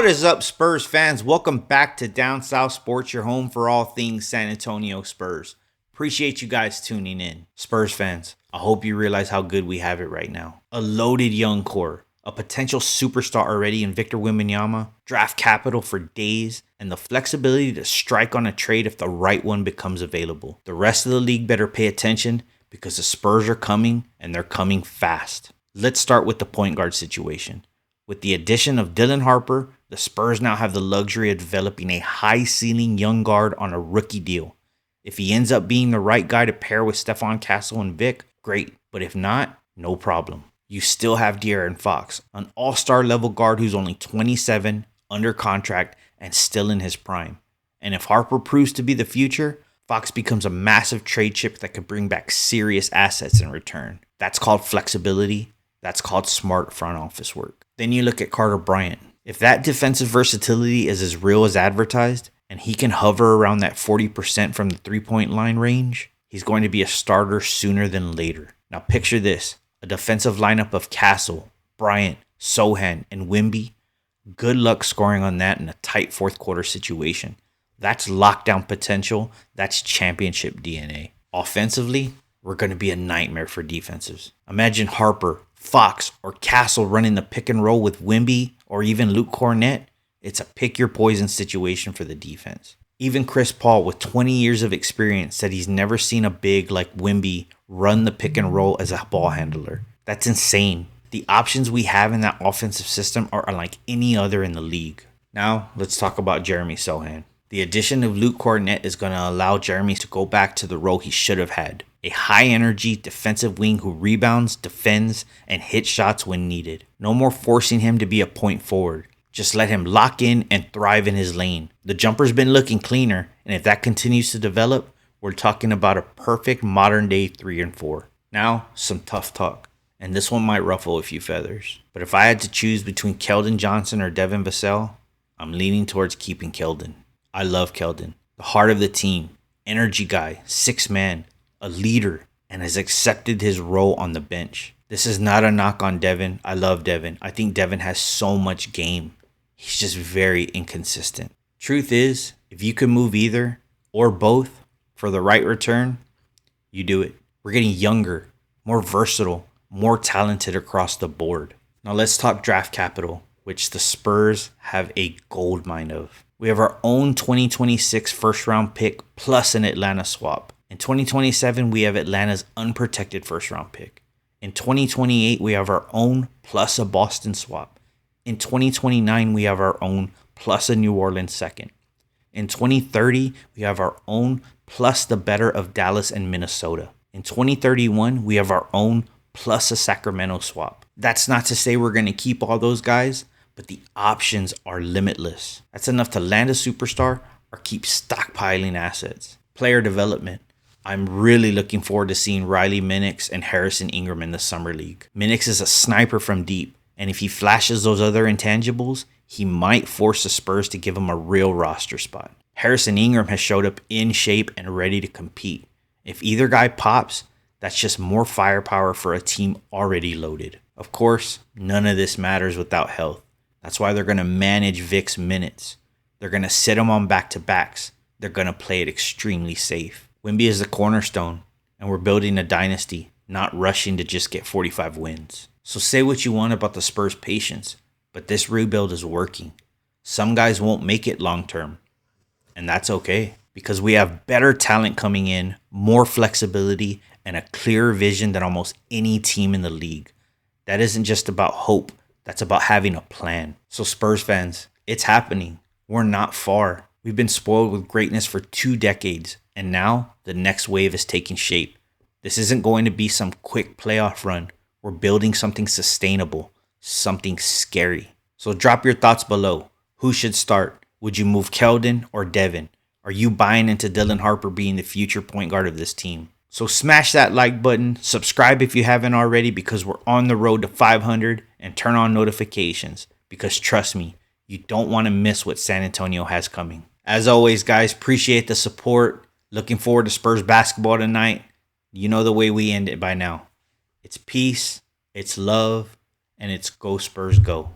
What is up, Spurs fans? Welcome back to Down South Sports, your home for all things San Antonio Spurs. Appreciate you guys tuning in. Spurs fans, I hope you realize how good we have it right now. A loaded young core, a potential superstar already in Victor Wembanyama, draft capital for days, and the flexibility to strike on a trade if the right one becomes available. The rest of the league better pay attention because the Spurs are coming, and they're coming fast. Let's start with the point guard situation. With the addition of Dylan Harper, the Spurs now have the luxury of developing a high-ceiling young guard on a rookie deal. If he ends up being the right guy to pair with Stephon Castle and Vic, great. But if not, no problem. You still have De'Aaron Fox, an all-star level guard who's only 27, under contract, and still in his prime. And if Harper proves to be the future, Fox becomes a massive trade chip that could bring back serious assets in return. That's called flexibility. That's called smart front office work. Then you look at Carter Bryant. If that defensive versatility is as real as advertised, and he can hover around that 40% from the three-point line range, he's going to be a starter sooner than later. Now picture this, a defensive lineup of Castle, Bryant, Sohan, and Wemby. Good luck scoring on that in a tight fourth quarter situation. That's lockdown potential. That's championship DNA. Offensively, we're going to be a nightmare for defenses. Imagine Harper, Fox, or Castle running the pick and roll with Wemby or even Luke Cornett. It's a pick your poison situation for the defense. Even Chris Paul, with 20 years of experience, said he's never seen a big like Wemby run the pick and roll as a ball handler. That's insane. The options we have in that offensive system are unlike any other in the league. Now, let's talk about Jeremy Sohan. The addition of Luke Cornett is going to allow Jeremy to go back to the role he should have had. A high-energy defensive wing who rebounds, defends, and hits shots when needed. No more forcing him to be a point forward. Just let him lock in and thrive in his lane. The jumper's been looking cleaner, and if that continues to develop, we're talking about a perfect modern-day 3 and 4. Now, some tough talk, and this one might ruffle a few feathers. But if I had to choose between Keldon Johnson or Devin Vassell, I'm leaning towards keeping Keldon. I love Keldon, the heart of the team, energy guy, 6 man, a leader, and has accepted his role on the bench. This is not a knock on Devin. I love Devin. I think Devin has so much game. He's just very inconsistent. Truth is, if you can move either or both for the right return, you do it. We're getting younger, more versatile, more talented across the board. Now let's talk draft capital, which the Spurs have a gold mine of. We have our own 2026 first round pick plus an Atlanta swap. In 2027, we have Atlanta's unprotected first round pick. In 2028, we have our own plus a Boston swap. In 2029, we have our own plus a New Orleans second. In 2030, we have our own plus the better of Dallas and Minnesota. In 2031, we have our own plus a Sacramento swap. That's not to say we're going to keep all those guys, but the options are limitless. That's enough to land a superstar or keep stockpiling assets. Player development. I'm really looking forward to seeing Riley Minix and Harrison Ingram in the Summer League. Minix is a sniper from deep, and if he flashes those other intangibles, he might force the Spurs to give him a real roster spot. Harrison Ingram has showed up in shape and ready to compete. If either guy pops, that's just more firepower for a team already loaded. Of course, none of this matters without health. That's why they're going to manage Vic's minutes. They're going to sit him on back-to-backs. They're going to play it extremely safe. Wemby is the cornerstone, and we're building a dynasty, not rushing to just get 45 wins. So say what you want about the Spurs' patience, but this rebuild is working. Some guys won't make it long-term, and that's okay, because we have better talent coming in, more flexibility, and a clearer vision than almost any team in the league. That isn't just about hope. That's about having a plan. So Spurs fans, it's happening. We're not far. We've been spoiled with greatness for 2 decades, and now the next wave is taking shape. This isn't going to be some quick playoff run. We're building something sustainable, something scary. So drop your thoughts below. Who should start? Would you move Keldon or Devin? Are you buying into Dylan Harper being the future point guard of this team? So smash that like button, subscribe if you haven't already because we're on the road to 500, and turn on notifications because trust me, you don't want to miss what San Antonio has coming. As always, guys, appreciate the support. Looking forward to Spurs basketball tonight. You know the way we end it by now. It's peace, it's love, and it's go Spurs go.